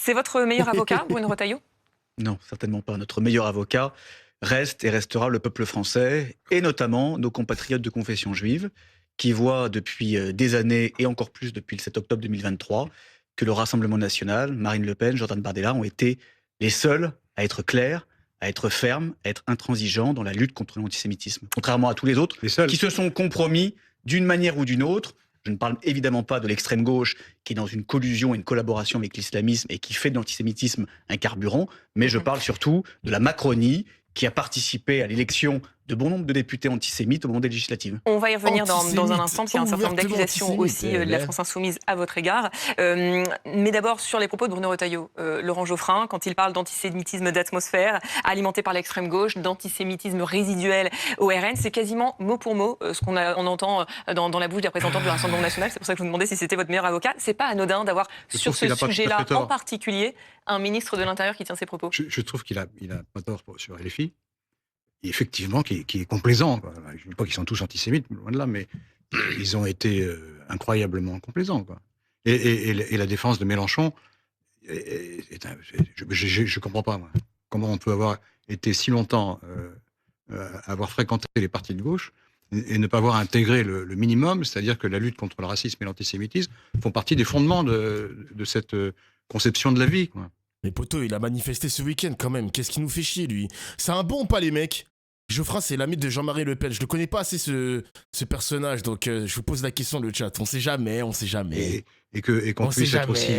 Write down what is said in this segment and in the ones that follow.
C'est votre meilleur avocat, Bruno Retailleau? Non, certainement pas. Notre meilleur avocat reste et restera le peuple français, et notamment nos compatriotes de confession juive, qui voient depuis des années, et encore plus depuis le 7 octobre 2023, que le Rassemblement national, Marine Le Pen, Jordan Bardella ont été les seuls à être clairs, à être fermes, à être intransigeants dans la lutte contre l'antisémitisme. Contrairement à tous les autres, qui se sont compromis d'une manière ou d'une autre. Je ne parle évidemment pas de l'extrême gauche qui est dans une collusion et une collaboration avec l'islamisme et qui fait de l'antisémitisme un carburant, mais je parle surtout de la Macronie qui a participé à l'élection de bon nombre de députés antisémites au moment des législatives. On va y revenir dans un instant, parce qu'il y a un certain nombre d'accusations aussi de la France Insoumise à votre égard. Mais d'abord, sur les propos de Bruno Retailleau, Laurent Geoffrin, quand il parle d'antisémitisme d'atmosphère, alimenté par l'extrême gauche, d'antisémitisme résiduel au RN, c'est quasiment mot pour mot ce qu'on entend dans la bouche des représentants du Rassemblement national. C'est pour ça que je vous demandais si c'était votre meilleur avocat. C'est pas anodin d'avoir, sur ce sujet-là en particulier, un ministre de l'Intérieur qui tient ses propos. Je trouve qu'il a pas tort sur LFI. Et effectivement, qui est complaisant. Quoi. Je ne dis pas qu'ils sont tous antisémites, loin de là, mais ils ont été incroyablement complaisants. Quoi. Et la défense de Mélenchon, je ne comprends pas, moi. Comment on peut avoir été si longtemps, avoir fréquenté les partis de gauche et ne pas avoir intégré le minimum, c'est-à-dire que la lutte contre le racisme et l'antisémitisme font partie des fondements de cette conception de la vie. Quoi. Mais poto, il a manifesté ce week-end quand même. Qu'est-ce qui nous fait chier, lui? C'est un bon ou pas, les mecs? Geoffrin, c'est l'ami de Jean-Marie Le Pen. Je le connais pas assez, ce personnage, donc je vous pose la question, le chat. On sait jamais. Et qu'on puisse être aussi,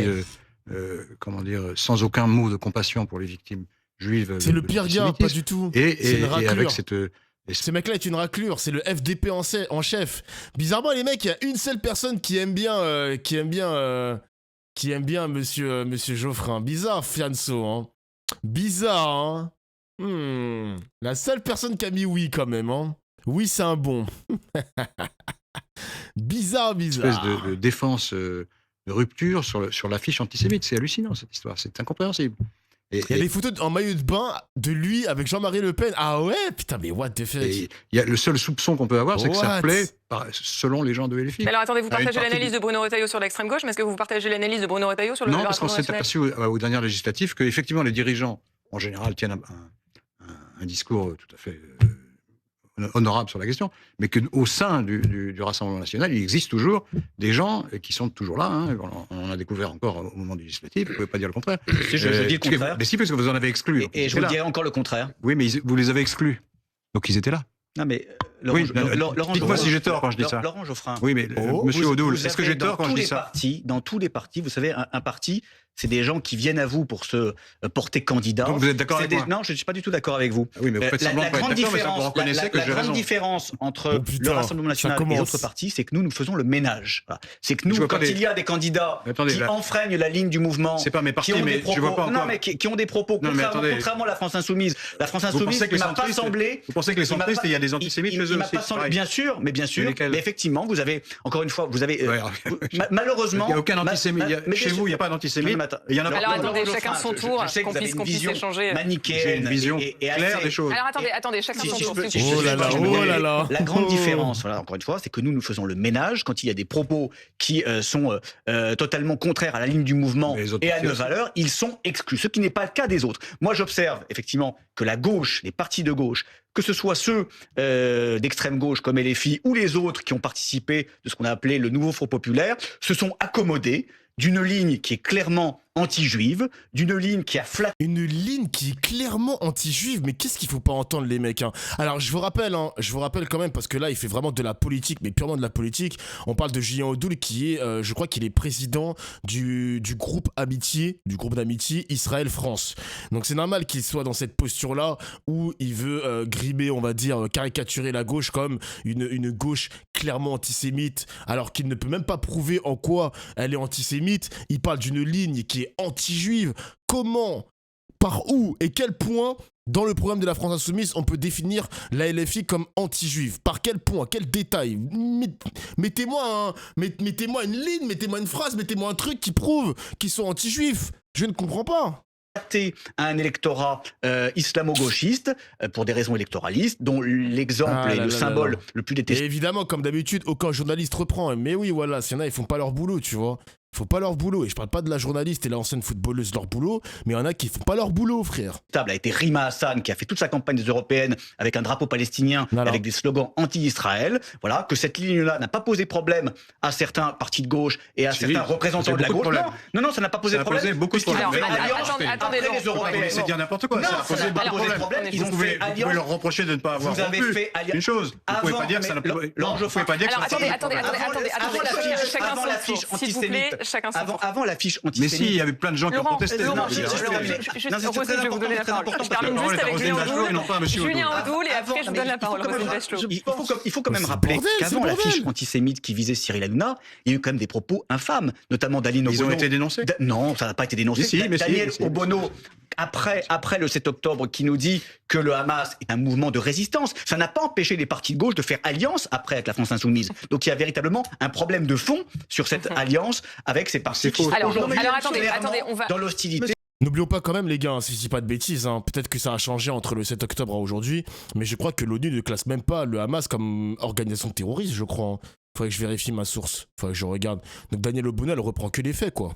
comment dire, sans aucun mot de compassion pour les victimes juives. C'est le pire gars, pas du tout. Et avec cette... Ce mec-là est une raclure, c'est le FDP en chef. Bizarrement, les mecs, il y a une seule personne qui aime bien monsieur Geoffrin. Bizarre, Fianso, hein. Bizarre, hein. La seule personne qui a mis oui, quand même, hein. Oui, c'est un bon. bizarre. Une espèce de défense de rupture sur l'affiche antisémite. C'est hallucinant, cette histoire. C'est incompréhensible. Il y a des photos en maillot de bain de lui avec Jean-Marie Le Pen. Ah ouais, putain, mais what the fuck. Le seul soupçon qu'on peut avoir, c'est que ça plaît selon les gens de LFI. Mais alors attendez, vous partagez l'analyse de Bruno Retailleau sur l'extrême gauche, mais est-ce que vous partagez l'analyse de Bruno Retailleau sur le Rassemblement national? Non, parce qu'on s'est aperçu aux dernières législatives qu'effectivement les dirigeants, en général, tiennent un discours tout à fait honorable sur la question, mais qu'au sein du Rassemblement national, il existe toujours des gens qui sont toujours là. Hein, on en a découvert encore au moment des législatives, vous ne pouvez pas dire le contraire. Si, je dis le contraire. Mais si, parce que vous en avez exclu. Et je vous dirais encore le contraire. Oui, mais vous les avez exclus. Donc ils étaient là. Non, mais Laurent, dites-moi si j'ai tort quand je dis ça. Laurent Geoffrin. Oui, mais monsieur Odoul, est-ce que j'ai tort quand je dis ça? Dans tous les partis, vous savez, un parti, c'est des gens qui viennent à vous pour se porter candidat. Donc vous êtes d'accord avec moi? Non, je ne suis pas du tout d'accord avec vous. Oui, mais vous faites semblant de pas être d'accord, mais vous reconnaissez que j'ai raison. La grande différence entre le Rassemblement national et les autres partis, c'est que nous faisons le ménage. C'est que nous, quand il y a des candidats qui enfreignent la ligne du mouvement, c'est pas mes partis, mais je vois pas encore. Non, mais qui ont des propos, contrairement à la France Insoumise. La France Insoumise ne m'a pas semblé. Vous pensez que les centristes, il y a des antisémites chez eux aussi? Bien sûr, mais effectivement, vous avez, encore une fois, malheureusement... Il n'y a aucun antisémite. Chez vous, il n'y a pas d'antisémite. Il y en a pas. Alors attendez, chacun son tour, qu'on puisse échanger. Manichéenne, une vision claire des choses. Alors attendez, chacun son tour. Oh là là. La grande différence, voilà, encore une fois, c'est que nous faisons le ménage quand il y a des propos qui sont totalement contraires à la ligne du mouvement et à nos valeurs, ils sont exclus. Ce qui n'est pas le cas des autres. Moi, j'observe effectivement que la gauche, les partis de gauche, que ce soit ceux d'extrême gauche comme LFI ou les autres qui ont participé de ce qu'on a appelé le nouveau Front populaire, se sont accommodés d'une ligne qui est clairement anti-juive, d'une ligne qui a flatté... Une ligne qui est clairement anti-juive, mais qu'est-ce qu'il faut pas entendre, les mecs, hein. Alors, je vous rappelle quand même, parce que là, il fait vraiment de la politique, mais purement de la politique. On parle de Julien Audoul, qui est, je crois qu'il est président du groupe d'amitié Israël-France. Donc, c'est normal qu'il soit dans cette posture-là, où il veut grimer, on va dire, caricaturer la gauche comme une gauche clairement antisémite, alors qu'il ne peut même pas prouver en quoi elle est antisémite. Il parle d'une ligne qui est anti-juive. Comment, par où et quel point dans le programme de la France Insoumise on peut définir la LFI comme anti-juive? Par quel point? Quel détail? Mettez-moi une ligne, mettez-moi une phrase, mettez-moi un truc qui prouve qu'ils sont anti-juifs. Je ne comprends pas. À un électorat islamo-gauchiste pour des raisons électoralistes, dont l'exemple et le symbole le plus détesté. Et évidemment, comme d'habitude, aucun journaliste reprend. Mais oui, voilà, s'il y en a, ils font pas leur boulot, tu vois. font pas leur boulot. Et je parle pas de la journaliste et l'ancienne footballeuse leur boulot, mais il y en a qui font pas leur boulot, frère. A été Rima Hassan, qui a fait toute sa campagne des européennes avec un drapeau palestinien, avec des slogans anti-Israël. Voilà, que cette ligne-là n'a pas posé problème à certains partis de gauche et à certains représentants de la gauche. Non, ça n'a pas posé problème. Ça a posé beaucoup de problèmes. Attendez, les Européens, c'est dire n'importe quoi. Ça a posé beaucoup de problèmes. Vous pouvez leur reprocher de ne pas avoir rompu une chose. Vous pouvez pas dire que ça n'a pas... Vous pouvez pas dire que ça n'a pas... Chacun son tour, s'il vous plaît, chacun son tour. Avant la fiche antisémite. Mais si, il y avait plein de gens qui ont protesté. Laurent, je vais vous donner la parole. Je termine juste avec Julien Audoul et après je vous donne la parole. Il faut quand même rappeler qu'avant la fiche antisémite qui visait Cyril Hanouna, il y a eu quand même des propos infâmes, notamment d'Aline Obono. Ils ont été dénoncés? Non, ça n'a pas été dénoncé. Daniel Obono, après le 7 octobre, qui nous dit que le Hamas est un mouvement de résistance. Ça n'a pas empêché les partis de gauche de faire alliance après avec la France Insoumise. Donc il y a véritablement un problème de fond sur cette alliance avec ces partis qui sont aujourd'hui dans l'hostilité. N'oublions pas quand même, les gars, si je dis pas de bêtises, peut-être que ça a changé entre le 7 octobre à aujourd'hui, mais je crois que l'ONU ne classe même pas le Hamas comme organisation terroriste, je crois. Faudrait que je vérifie ma source, faudrait que je regarde. Donc Daniel Obono, elle reprend que les faits, quoi.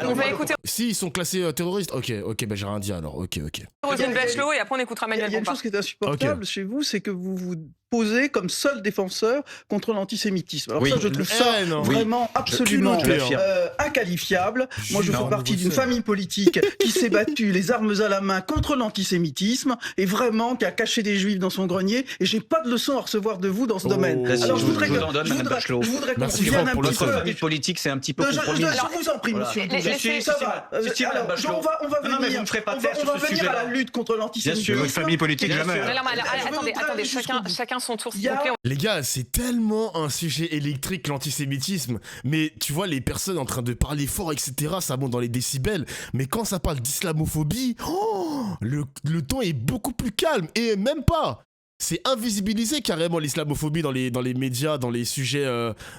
On va écouter. Si, ils sont classés terroristes, ok, ben j'ai rien dit alors, ok. Roselyne Bachelot et après on écoutera Manuel Bompard. Il y a une chose qui est insupportable chez vous, c'est que vous vous posez comme seul défenseur contre l'antisémitisme. Alors ça, je trouve ça vraiment absolument inqualifiable. Moi, je fais partie d'une famille politique qui s'est battue les armes à la main contre l'antisémitisme et vraiment qui a caché des juifs dans son grenier. Et j'ai pas de leçon à recevoir de vous dans ce domaine. Alors je voudrais qu'on vienne un petit peu. Notre famille politique, c'est un petit peu compromis. Je vous en prie, monsieur. Ça va. On va venir à la lutte contre l'antisémitisme. Votre famille politique, jamais. Attendez, chacun son tour, s'il vous plaît. Les gars, c'est tellement un sujet électrique, l'antisémitisme. Mais tu vois, les personnes en train de parler fort, etc., ça monte dans les décibels. Mais quand ça parle d'islamophobie, le ton est beaucoup plus calme. Et même pas. C'est invisibilisé carrément l'islamophobie dans les médias, dans les sujets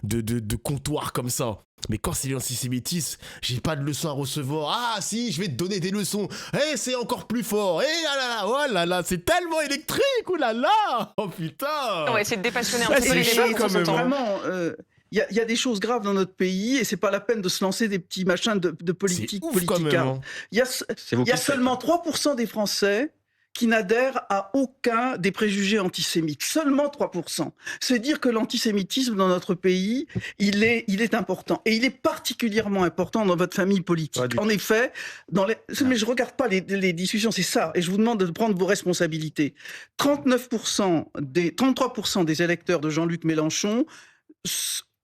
de comptoir comme ça. Mais quand c'est l'antisémitisme, j'ai pas de leçons à recevoir. Ah si, je vais te donner des leçons. Eh, c'est encore plus fort. Eh là là, oh là là, c'est tellement électrique, oh là là. Oh putain. On va essayer de dépassionner un petit peu les débats quand même. Vraiment, il y a des choses graves dans notre pays et c'est pas la peine de se lancer des petits machins de politique politica. Il y a seulement 3% des Français qui n'adhèrent à aucun des préjugés antisémites. Seulement 3%. C'est dire que l'antisémitisme dans notre pays, il est important. Et il est particulièrement important dans votre famille politique. En effet, mais je regarde pas les discussions, c'est ça. Et je vous demande de prendre vos responsabilités. 33% des électeurs de Jean-Luc Mélenchon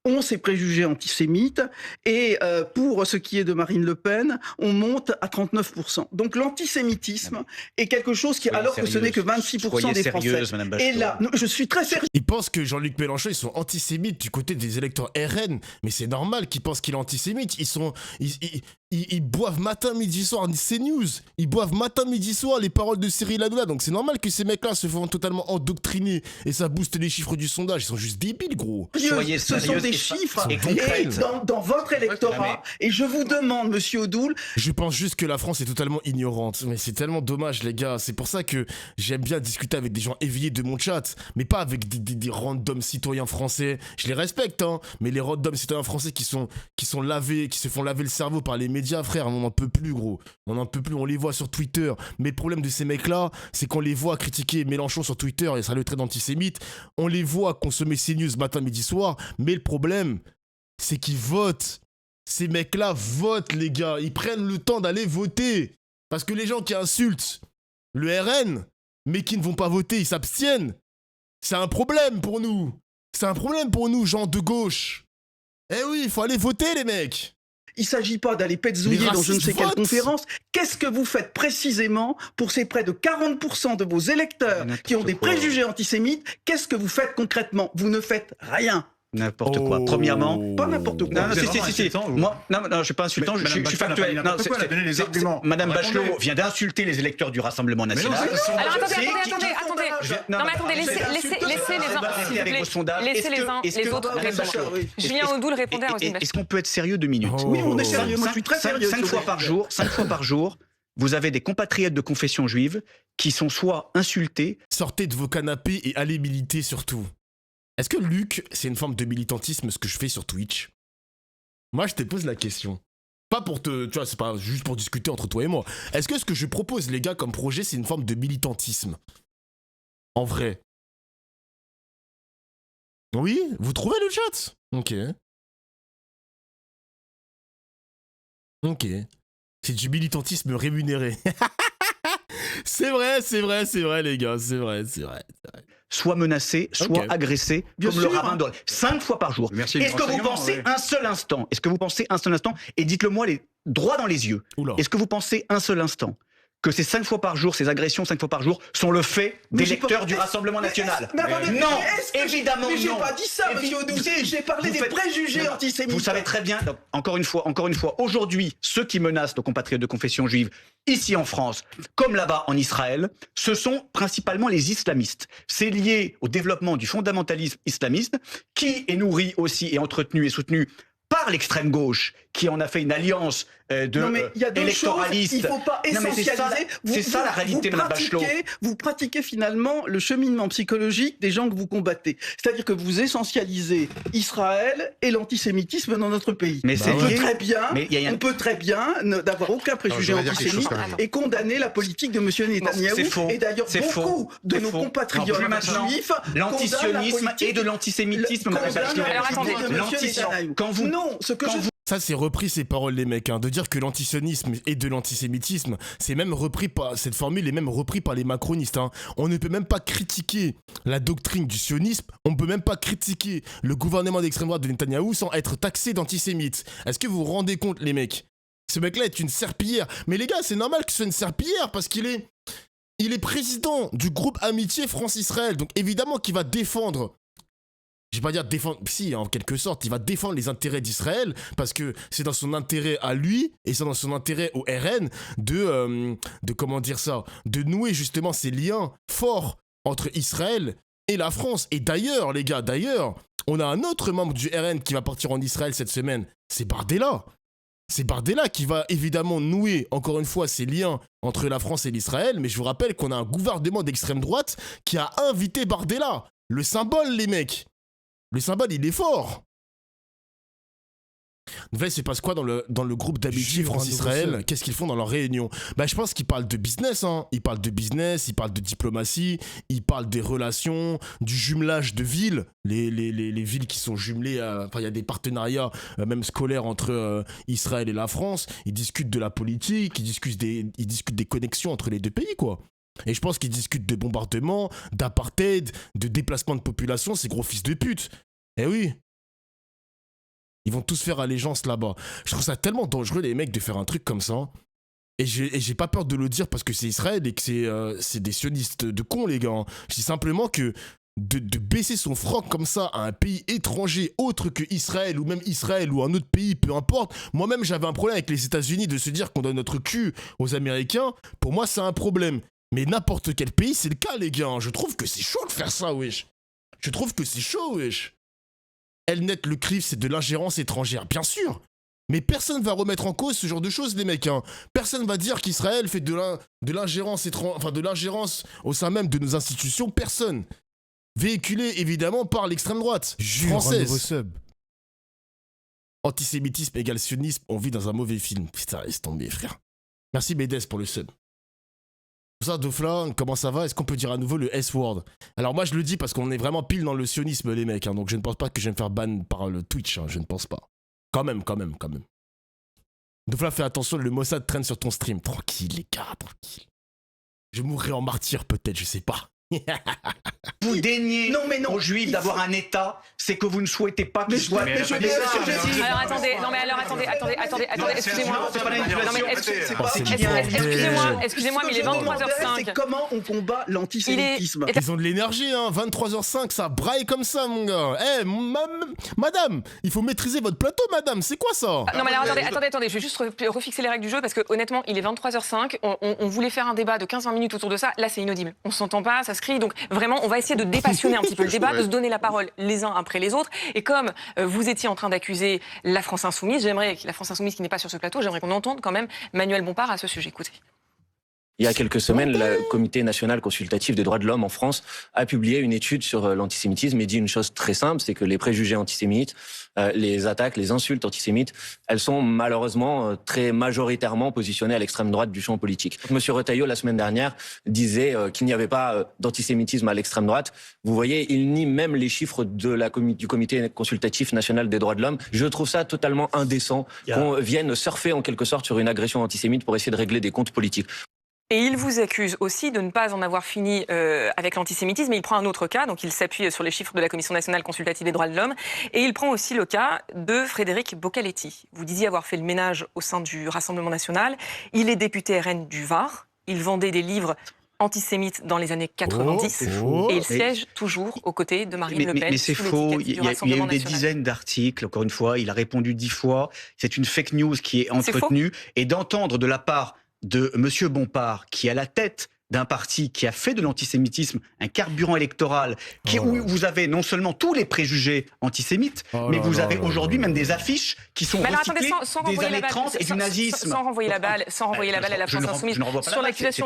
ont ces préjugés antisémites et pour ce qui est de Marine Le Pen, on monte à 39%. Donc l'antisémitisme est quelque chose qui, alors que ce n'est que 26% des Français. Et là, je suis très sérieux. Ils pensent que Jean-Luc Mélenchon, ils sont antisémites du côté des électeurs RN, mais c'est normal qu'ils pensent qu'il est antisémite. Ils boivent matin, midi, soir CNews. Ils boivent matin, midi, soir les paroles de Cyril Hanouna. Donc c'est normal que ces mecs-là se font totalement endoctriner et ça booste les chiffres du sondage. Ils sont juste débiles, gros. Ce sont des chiffres et dans votre électorat. Et je vous demande, monsieur Odoul. Je pense juste que la France est totalement ignorante. Mais c'est tellement dommage, les gars. C'est pour ça que j'aime bien discuter avec des gens éveillés de mon chat, mais pas avec des random citoyens français. Je les respecte, mais les random citoyens français qui se font laver le cerveau par les médias, frère, on n'en peut plus, gros. On n'en peut plus, on les voit sur Twitter. Mais le problème de ces mecs-là, c'est qu'on les voit critiquer Mélenchon sur Twitter et ça le traite d'antisémite. On les voit consommer CNews matin, midi, soir. Mais le problème, c'est qu'ils votent. Ces mecs-là votent, les gars. Ils prennent le temps d'aller voter. Parce que les gens qui insultent le RN, mais qui ne vont pas voter, ils s'abstiennent. C'est un problème pour nous. C'est un problème pour nous, gens de gauche. Eh oui, il faut aller voter, les mecs. Il ne s'agit pas d'aller petzouiller dans je ne sais quelle conférence. Qu'est-ce que vous faites précisément pour ces près de 40% de vos électeurs qui ont des préjugés antisémites? Qu'est-ce que vous faites concrètement? Vous ne faites rien. N'importe quoi. Premièrement, pas n'importe quoi. Non, si. Moi, non, je suis pas insultant. Je suis factuel. Madame Bachelot vient d'insulter les électeurs du Rassemblement national. Alors attendez. Laissez les uns les autres répondre. Julien Audoul répondait à Roselyne Bachelot. Est-ce qu'on peut être sérieux 2 minutes? Oui, on est sérieux. Moi, je suis très sérieux. 5 fois par jour, vous avez des compatriotes de confession juive qui sont soit insultés. Sortez de vos canapés et allez militer surtout. Est-ce que Luc, c'est une forme de militantisme ce que je fais sur Twitch? moi je te pose la question. Pas pour te... Tu vois, c'est pas juste pour discuter entre toi et moi. Est-ce que ce que je propose, les gars, comme projet, c'est une forme de militantisme? En vrai. Oui, vous trouvez le chat? Ok. Ok. C'est du militantisme rémunéré. C'est vrai, les gars, c'est vrai. Soit menacé, soit agressé, Bien comme sûr. le rabbin doit. 5 fois par jour. Merci Est-ce que vous pensez un seul instant, et dites-le moi droit dans les yeux, Oula. est-ce que vous pensez un seul instant que ces 5 fois par jour, ces agressions 5 fois par jour, sont le fait des lecteurs du Rassemblement National? Non, évidemment non. Mais j'ai pas dit ça, monsieur Oudouzi. J'ai parlé des préjugés antisémites. Vous savez très bien, donc, encore une fois, aujourd'hui, ceux qui menacent nos compatriotes de confession juive, ici en France, comme là-bas en Israël, ce sont principalement les islamistes. C'est lié au développement du fondamentalisme islamiste, qui est nourri aussi et entretenu et soutenu par l'extrême gauche, qui en a fait une alliance électoraliste. Il ne faut pas essentialiser. C'est ça la réalité, Mme Bachelot. Vous pratiquez finalement le cheminement psychologique des gens que vous combattez. C'est-à-dire que vous essentialisez Israël et l'antisémitisme dans notre pays. Mais on peut très bien n'avoir aucun préjugé antisémite et condamner la politique de M. Netanyahou. Et d'ailleurs, beaucoup de nos compatriotes juifs l'antisionisme et de l'antisémitisme. Ça, c'est repris ces paroles, les mecs, de dire que l'antisionisme et de l'antisémitisme, c'est même repris par, cette formule est même reprise par les macronistes. On ne peut même pas critiquer la doctrine du sionisme, on ne peut même pas critiquer le gouvernement d'extrême droite de Netanyahou sans être taxé d'antisémite. Est-ce que vous vous rendez compte, les mecs? Ce mec-là est une serpillière. Mais les gars, c'est normal que ce soit une serpillière parce qu'il est président du groupe Amitié France-Israël. Donc évidemment qu'il va défendre... Je vais pas dire défendre, si, en quelque sorte, il va défendre les intérêts d'Israël parce que c'est dans son intérêt à lui et c'est dans son intérêt au RN de comment dire ça, de nouer justement ces liens forts entre Israël et la France. Et d'ailleurs, les gars, on a un autre membre du RN qui va partir en Israël cette semaine, c'est Bardella. C'est Bardella qui va évidemment nouer, encore une fois, ces liens entre la France et l'Israël, mais je vous rappelle qu'on a un gouvernement d'extrême droite qui a invité Bardella. Le symbole, les mecs. Le symbole, il est fort. En fait, il se passe quoi dans le groupe d'amitié France-Israël? Qu'est-ce qu'ils font dans leur réunion? Je pense qu'ils parlent de business. Ils parlent de business, ils parlent de diplomatie, ils parlent des relations, du jumelage de villes. Les villes qui sont jumelées, il y a des partenariats, même scolaires, entre Israël et la France. Ils discutent de la politique, ils discutent des connexions entre les deux pays, quoi. Et je pense qu'ils discutent de bombardements, d'apartheid, de déplacement de population, ces gros fils de pute. Eh oui. Ils vont tous faire allégeance là-bas. Je trouve ça tellement dangereux, les mecs, de faire un truc comme ça. Et j'ai pas peur de le dire parce que c'est Israël et que c'est des sionistes de cons, les gars. Je dis simplement que de baisser son franc comme ça à un pays étranger autre que Israël ou même Israël ou un autre pays, peu importe. Moi-même, j'avais un problème avec les États-Unis de se dire qu'on donne notre cul aux Américains. Pour moi, c'est un problème. Mais n'importe quel pays, c'est le cas, les gars. Je trouve que c'est chaud de faire ça, wesh. Je trouve que c'est chaud, wesh. Elnet, le CRIF, c'est de l'ingérence étrangère, bien sûr. Mais personne va remettre en cause ce genre de choses, les mecs. Personne va dire qu'Israël fait de l'ingérence au sein même de nos institutions. Personne. Véhiculé, évidemment, par l'extrême droite française. Antisémitisme égale sionisme, on vit dans un mauvais film. Putain, laisse tomber, frère. Merci, Bédès, pour le sub. Ça, Dofla, comment ça va? Est-ce qu'on peut dire à nouveau le S-word? Alors moi je le dis parce qu'on est vraiment pile dans le sionisme, les mecs, donc je ne pense pas que je vais me faire ban par le Twitch, je ne pense pas. Quand même. Dofla, fais attention, le Mossad traîne sur ton stream. Tranquille, les gars, tranquille. Je mourrai en martyr peut-être, je sais pas. Vous daignez aux Juifs d'avoir un État, c'est que vous ne souhaitez pas qu'ils soient... Alors attendez, excusez-moi. Excusez-moi, mais il est 23h05. C'est comment on combat l'antisémitisme. Ils ont de l'énergie, 23h05, ça braille comme ça, mon gars. Madame, il faut maîtriser votre plateau, madame, c'est quoi ça? Non mais alors attendez, je vais juste refixer les règles du jeu parce que honnêtement, il est 23h05, on voulait faire un débat de 15-20 minutes autour de ça, là c'est inaudible. On s'entend pas, ça se crie, donc vraiment on va essayer de dépassionner un petit peu le débat, de se donner la parole les uns après les autres. Et comme vous étiez en train d'accuser la France Insoumise, la France Insoumise qui n'est pas sur ce plateau, j'aimerais qu'on entende quand même Manuel Bompard à ce sujet. Écoutez. Il y a quelques semaines, le Comité national consultatif des droits de l'homme en France a publié une étude sur l'antisémitisme et dit une chose très simple, c'est que les préjugés antisémites, les attaques, les insultes antisémites, elles sont malheureusement très majoritairement positionnées à l'extrême droite du champ politique. Monsieur Retailleau, la semaine dernière, disait qu'il n'y avait pas d'antisémitisme à l'extrême droite. Vous voyez, il nie même les chiffres du Comité consultatif national des droits de l'homme. Je trouve ça totalement indécent qu'on vienne surfer en quelque sorte sur une agression antisémite pour essayer de régler des comptes politiques. Et il vous accuse aussi de ne pas en avoir fini avec l'antisémitisme. Il prend un autre cas, donc il s'appuie sur les chiffres de la Commission nationale consultative des droits de l'homme. Et il prend aussi le cas de Frédéric Boccaletti. Vous disiez avoir fait le ménage au sein du Rassemblement national. Il est député RN du Var. Il vendait des livres antisémites dans les années 90. Et il siège toujours aux côtés de Marine Le Pen. Mais c'est faux. Il y a eu des dizaines d'articles. Encore une fois, il a répondu 10 fois. C'est une fake news qui est entretenue. Et d'entendre de la part de M. Bompard, qui est à la tête d'un parti qui a fait de l'antisémitisme un carburant électoral, où vous avez non seulement tous les préjugés antisémites, mais vous avez aujourd'hui même des affiches qui sont recyclées des années 30 et du nazisme. Sans renvoyer la balle à la France Insoumise. Sur l'accusation,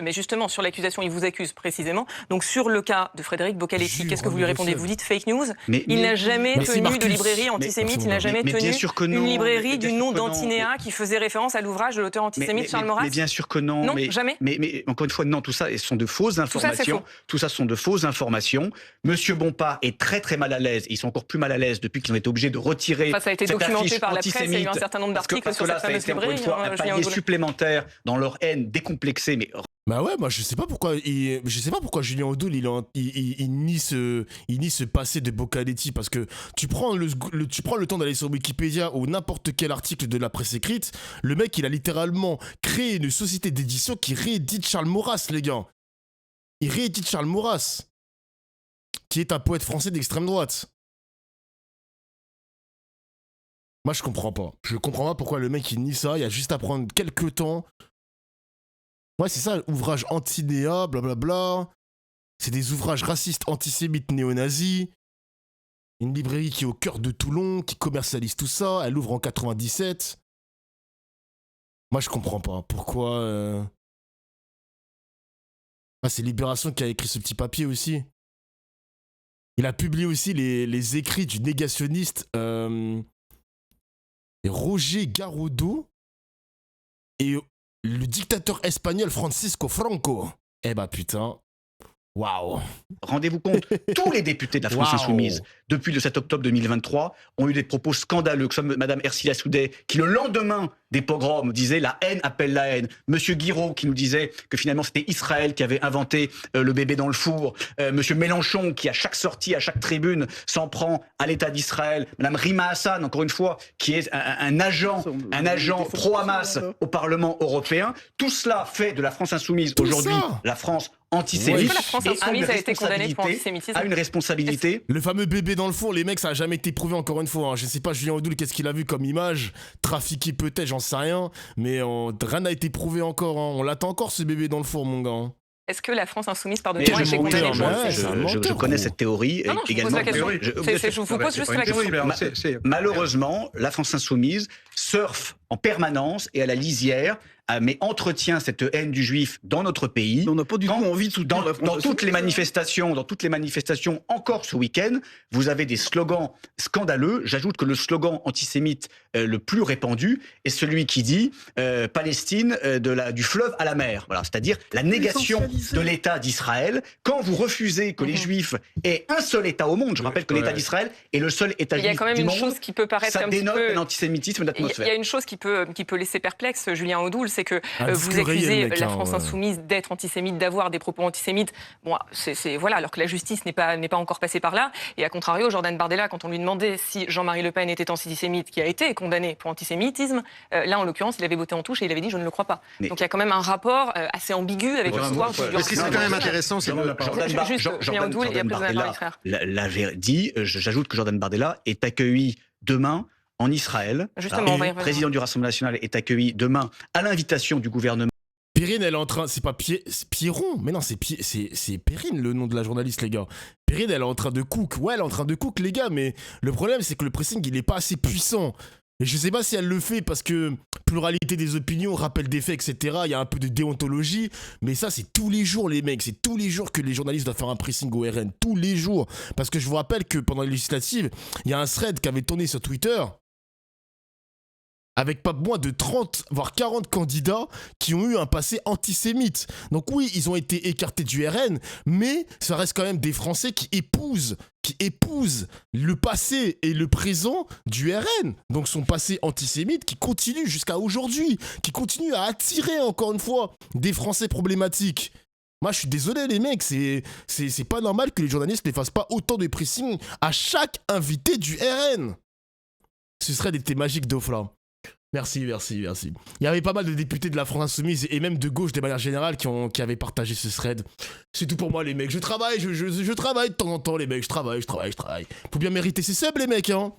mais justement, sur l'accusation, il vous accuse précisément. Donc sur le cas de Frédéric Boccaletti, qu'est-ce que vous lui répondez? Vous dites fake news. Il n'a jamais tenu de librairie antisémite, il n'a jamais tenu une librairie du nom d'Antinéa qui faisait référence à l'ouvrage de l'auteur antisémite Charles Maurras. Mais bien sûr que non. Non, jamais. Mais encore une fois, non, tout ça sont de fausses informations. Tout ça sont de fausses informations. Monsieur Bompard est très très mal à l'aise. Ils sont encore plus mal à l'aise depuis qu'ils ont été obligés de retirer. Ça a été documenté par la presse. Il y a eu un certain nombre d'articles sur cette fameuse librairie. Parce que là, ça a été encore une fois un palier supplémentaire dans leur haine décomplexée. Mais bah ouais, moi je sais pas pourquoi Julien Audoul il nie ce passé de Boccaletti, parce que tu prends le temps d'aller sur Wikipédia ou n'importe quel article de la presse écrite, le mec il a littéralement créé une société d'édition qui réédite Charles Maurras, les gars. Il réédite Charles Maurras, qui est un poète français d'extrême droite. Moi je comprends pas. Je comprends pas pourquoi le mec il nie ça, il y a juste à prendre quelques temps. Ouais, c'est ça, ouvrage anti-Néa, blablabla. C'est des ouvrages racistes, antisémites, néo-nazis. Une librairie qui est au cœur de Toulon, qui commercialise tout ça. Elle ouvre en 97. Moi, je comprends pas. Pourquoi c'est Libération qui a écrit ce petit papier aussi. Il a publié aussi les écrits du négationniste Roger Garodo et le dictateur espagnol Francisco Franco. Eh bah putain, waouh. Rendez-vous compte, tous les députés de la France Insoumise, depuis le 7 octobre 2023, ont eu des propos scandaleux, comme Mme Ercilia Soudet, qui le lendemain des pogroms disait « la haine appelle la haine ». Monsieur Guiraud, qui nous disait que finalement c'était Israël qui avait inventé le bébé dans le four. Monsieur Mélenchon, qui à chaque sortie, à chaque tribune, s'en prend à l'État d'Israël. Madame Rima Hassan, encore une fois, qui est un agent pro-Hamas au Parlement européen. Tout cela fait de la France Insoumise aujourd'hui la France antisémite. La France Insoumise a été condamnée pour antisémitisme. A une responsabilité. Le fameux bébé dans le four, les mecs, ça a jamais été prouvé, encore une fois. Hein. Je sais pas, Julien Audoul, qu'est-ce qu'il a vu comme image? Trafiqué peut-être, j'en sais rien. Mais rien n'a été prouvé encore. Hein. On l'attend encore, ce bébé dans le four, mon gars. Hein. Est-ce que la France Insoumise, pardonnez-moi, a été condamnée je connais cette théorie également. Je vous pose juste la question. Malheureusement, la France Insoumise surfe en permanence et à la lisière, mais entretient cette haine du juif dans notre pays. On n'a pas du tout envie de soutenir la France dans toutes les manifestations, encore ce week-end, vous avez des slogans scandaleux. J'ajoute que le slogan antisémite le plus répandu est celui qui dit Palestine du fleuve à la mer. Voilà, c'est-à-dire la négation de l'État d'Israël. Quand vous refusez que les Juifs aient un seul État au monde, je rappelle que l'État d'Israël est le seul État juif du monde. Il y a quand même une chose qui peut paraître ça dénote un antisémitisme d'atmosphère. Il y a une chose qui peut laisser perplexe, Julien Audoul, c'est que vous accusez la France Insoumise d'être antisémite, d'avoir des propos antisémites. Bon, voilà, alors que la justice n'est pas encore passée par là. Et à contrario, Jordan Bardella, quand on lui demandait si Jean-Marie Le Pen était antisémite, qui a été condamné pour antisémitisme, là en l'occurrence, il avait voté en touche et il avait dit je ne le crois pas. Donc il y a quand même un rapport assez ambigu avec l'histoire du Ce qui serait quand même intéressant, c'est Jordan Bardella l'avait dit. J'ajoute que Jordan Bardella est accueilli demain en Israël. Justement, le président du Rassemblement national est accueilli demain à l'invitation du gouvernement. Perrine, elle est en train... C'est pas Pierron, mais non, c'est Perrine, le nom de la journaliste, les gars. Perrine, elle est en train de cook. Ouais, elle est en train de cook, les gars, mais le problème, c'est que le pressing, il est pas assez puissant. Et je sais pas si elle le fait parce que pluralité des opinions, rappel des faits, etc. Il y a un peu de déontologie, mais ça c'est tous les jours les mecs, c'est tous les jours que les journalistes doivent faire un pressing au RN, tous les jours. Parce que je vous rappelle que pendant les législatives, il y a un thread qui avait tourné sur Twitter avec pas moins de 30, voire 40 candidats qui ont eu un passé antisémite. Donc oui, ils ont été écartés du RN, mais ça reste quand même des Français qui épousent le passé et le présent du RN. Donc son passé antisémite qui continue jusqu'à aujourd'hui, qui continue à attirer encore une fois des Français problématiques. Moi, je suis désolé, les mecs, c'est pas normal que les journalistes ne fassent pas autant de pressing à chaque invité du RN. Ce serait des thés magiques d'Ofla. Merci. Il y avait pas mal de députés de la France Insoumise et même de gauche de manière générale qui avaient partagé ce thread. C'est tout pour moi, les mecs. Je travaille, je travaille de temps en temps, les mecs. Je travaille. Faut bien mériter ses subs, les mecs, hein.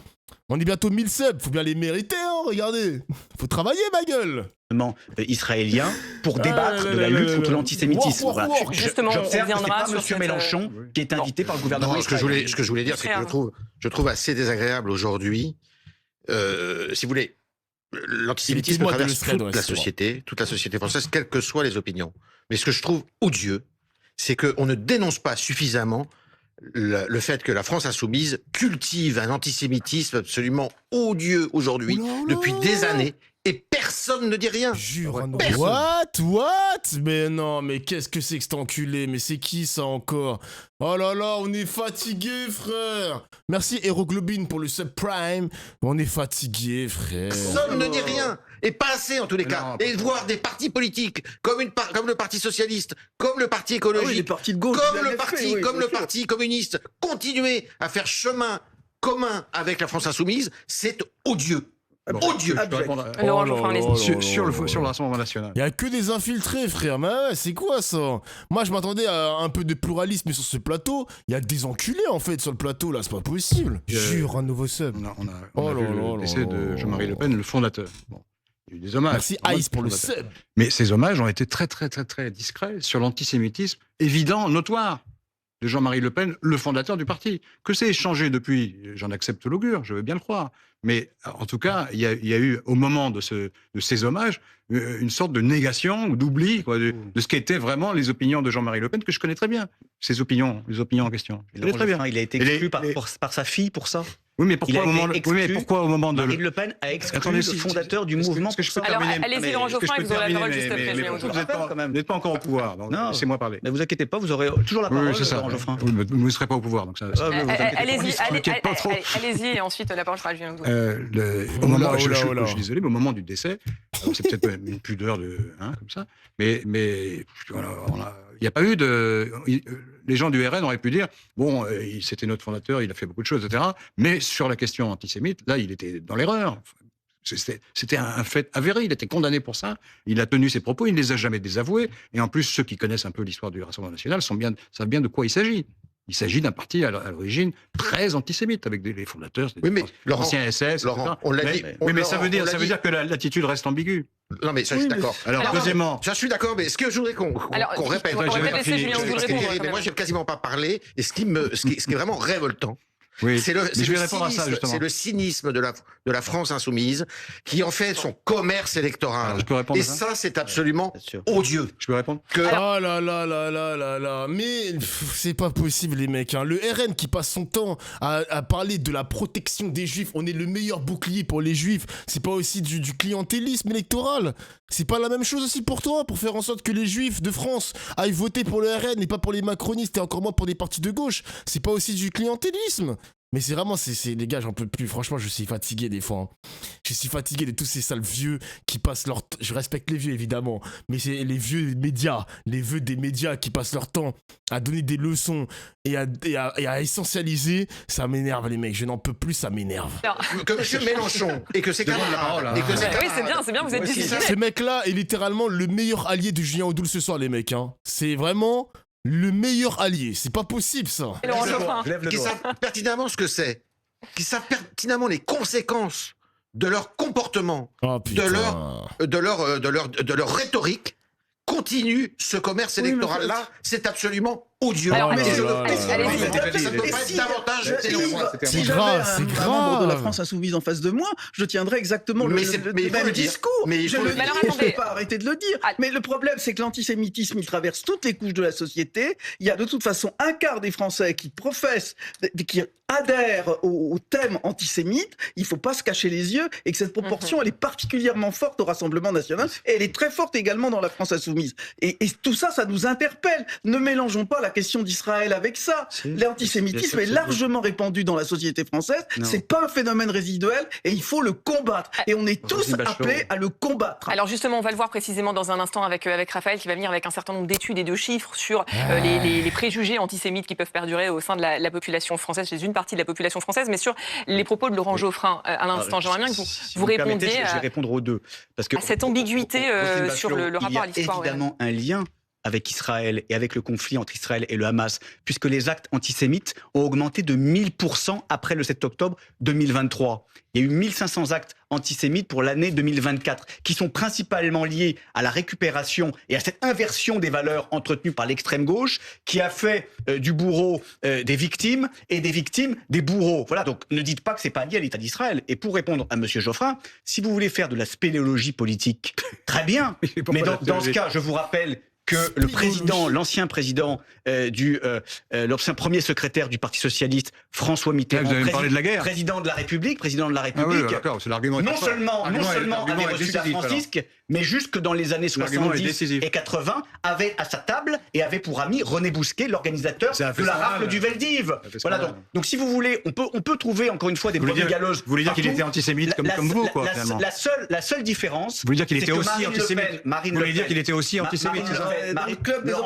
On est bientôt 1000 subs, faut bien les mériter, hein. Regardez. Faut travailler, ma gueule. Israélien pour débattre de la lutte contre l'antisémitisme. Justement, on reviendra sur M. Mélenchon qui est invité par le gouvernement. Ce que je voulais dire, c'est que je trouve assez désagréable aujourd'hui, si vous voulez, l'antisémitisme traverse toute la société française, quelles que soient les opinions. Mais ce que je trouve odieux, c'est qu'on ne dénonce pas suffisamment le fait que la France insoumise cultive un antisémitisme absolument odieux aujourd'hui, depuis des années, et personne ne dit rien. Jure, What? Mais non, mais qu'est-ce que c'est que cet enculé? Mais c'est qui ça encore? Oh là là, on est fatigué, frère. Merci Héroglobine pour le subprime. On est fatigué, frère. Personne ne dit rien. Et pas assez en tous les cas. Et de voir des partis politiques comme le Parti Socialiste, comme le Parti Écologique, les partis de gauche, comme le Parti Communiste, continuer à faire chemin commun avec la France Insoumise, c'est odieux. Odieux. Sur le Rassemblement national. Il n'y a que des infiltrés, frère. Mais ouais, c'est quoi ça? Moi, je m'attendais à un peu de pluralisme sur ce plateau. Il y a des enculés, en fait, sur le plateau, là. C'est pas possible. Jure, un nouveau sub. On a vu le décès de Jean-Marie Le Pen, le fondateur. Bon. Il y a eu des hommages. Merci Aïs pour le sub. Mais ces hommages ont été très, très, très, très discrets sur l'antisémitisme évident, notoire, de Jean-Marie Le Pen, le fondateur du parti. Que c'est échangé depuis, j'en accepte l'augure, je veux bien le croire. Mais en tout cas, il y a eu, au moment de ces hommages, une sorte de négation ou d'oubli de ce qu'étaient vraiment les opinions de Jean-Marie Le Pen, que je connais très bien. Les opinions en question. Je connais très bien. Il a été exclu par sa fille pour ça. Oui, mais pourquoi au moment de... Marine Le Pen a exclu le fondateur du mouvement. Alors, allez-y, Laurent Geoffrin, vous aurez la parole juste après. Vous n'êtes pas encore au pouvoir, donc laissez-moi parler. Ne vous inquiétez pas, vous aurez toujours la parole, Laurent Geoffrin. Oui, mais vous ne serez pas au pouvoir, donc ça... Allez-y, et ensuite la parole sera à Julien Audoul. Je suis désolé, mais au moment du décès, c'est peut-être une pudeur comme ça, mais voilà, il n'y a pas eu de... Les gens du RN auraient pu dire, bon, c'était notre fondateur, il a fait beaucoup de choses, etc. Mais sur la question antisémite, là, il était dans l'erreur. C'était un fait avéré, il était condamné pour ça, il a tenu ses propos, il ne les a jamais désavoués. Et en plus, ceux qui connaissent un peu l'histoire du Rassemblement national savent bien de quoi il s'agit. Il s'agit d'un parti à l'origine très antisémite, avec les fondateurs, anciens SS, Laurent, on l'a dit. Mais ça veut dire que l'attitude reste ambiguë. Non, mais ça, je suis d'accord. Alors, deuxièmement... Ça, je suis d'accord, mais ce que je voudrais qu'on répète... Moi, j'ai quasiment pas parlé, et ce qui est vraiment révoltant, c'est le cynisme de la France insoumise qui en fait son commerce électoral. Et ça, c'est absolument odieux. Je peux répondre Oh là là là là là là. Mais c'est pas possible, les mecs. Le RN qui passe son temps à parler de la protection des juifs, on est le meilleur bouclier pour les juifs. C'est pas aussi du clientélisme électoral? C'est pas la même chose aussi pour toi, pour faire en sorte que les juifs de France aillent voter pour le RN et pas pour les macronistes et encore moins pour des partis de gauche? C'est pas aussi du clientélisme? Mais c'est vraiment, les gars, j'en peux plus. Franchement, je suis fatigué des fois. Je suis fatigué de tous ces sales vieux qui passent leur temps. Je respecte les vieux, évidemment. Mais c'est les vieux médias, les vieux des médias qui passent leur temps à donner des leçons et à essentialiser. Ça m'énerve, les mecs. Je n'en peux plus, ça m'énerve. Que M. Mélenchon et que ses camarades. Oui, c'est bien, vous êtes discipliné. Ce mec-là est littéralement le meilleur allié de Julien Audoul ce soir, les mecs. C'est vraiment... le meilleur allié, c'est pas possible ça. Qui savent pertinemment ce que c'est, qui savent pertinemment les conséquences de leur comportement, de leur rhétorique, continue ce commerce électoral-là, c'est absolument odieux. Alors, c'est grave, c'est grave. Un membre de la France insoumise en face de moi, je tiendrai exactement le même discours. Mais je ne vais pas arrêter de le dire. Mais le problème, c'est que l'antisémitisme, il traverse toutes les couches de la société. Il y a de toute façon un quart des Français qui professent, qui adhèrent au thème antisémite. Il ne faut pas se cacher les yeux et que cette proportion, elle est particulièrement forte au Rassemblement national et elle est très forte également dans la France insoumise. Et tout ça, ça nous interpelle. Ne mélangeons pas la question d'Israël avec ça. L'antisémitisme est largement répandu dans la société française. C'est pas un phénomène résiduel et il faut le combattre. Et on est tous appelés à le combattre. Alors justement, on va le voir précisément dans un instant avec Raphaël qui va venir avec un certain nombre d'études et de chiffres sur les préjugés antisémites qui peuvent perdurer au sein de la population française, chez une partie de la population française, mais sur les propos de Laurent Geoffrin à l'instant. J'aimerais bien que vous répondiez je vais répondre aux deux. Parce que à cette ambiguïté sur le rapport à l'histoire. Il y a évidemment un lien avec Israël et avec le conflit entre Israël et le Hamas, puisque les actes antisémites ont augmenté de 1000% après le 7 octobre 2023. Il y a eu 1500 actes antisémites pour l'année 2024, qui sont principalement liés à la récupération et à cette inversion des valeurs entretenues par l'extrême gauche, qui a fait du bourreau des victimes et des victimes des bourreaux. Voilà, donc ne dites pas que c'est pas lié à l'État d'Israël. Et pour répondre à monsieur Geoffrin, si vous voulez faire de la spéléologie politique, très bien, mais dans ce cas, je vous rappelle que l'ancien président l'ancien premier secrétaire du Parti socialiste, François Mitterrand, président de la République, non seulement avait reçu la Francisque, mais jusque dans les années 70 et 80, avait à sa table et avait pour ami René Bousquet, l'organisateur de la rafle du Veldiv. Voilà, donc si vous voulez, on peut trouver encore une fois des brebis galeuses. Vous voulez dire qu'il était antisémite comme vous, quoi, finalement. La seule différence, vous voulez dire qu'il était aussi antisémite. Vous voulez dire qu'il était aussi antisémite.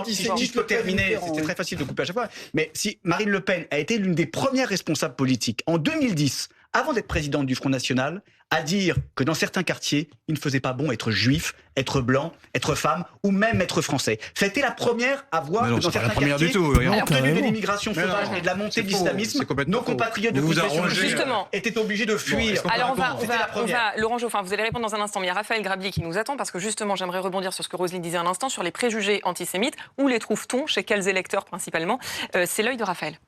Si je peux terminer, c'était très facile de couper à chaque fois, mais si Marine Le Pen a été l'une des premières responsables politiques en 2010, avant d'être présidente du Front National, à dire que dans certains quartiers, il ne faisait pas bon être juif, être blanc, être femme ou même être français. Ça a été la première à voir que dans certains quartiers, compte tenu de l'immigration sauvage et de la montée de l'islamisme, nos compatriotes de confession juive étaient obligés de fuir. Alors on va, Laurent Geoffrin, vous allez répondre dans un instant, mais il y a Raphaël Grabli qui nous attend parce que justement j'aimerais rebondir sur ce que Roselyne disait un instant sur les préjugés antisémites. Où les trouve-t-on, chez quels électeurs principalement? C'est l'œil de Raphaël.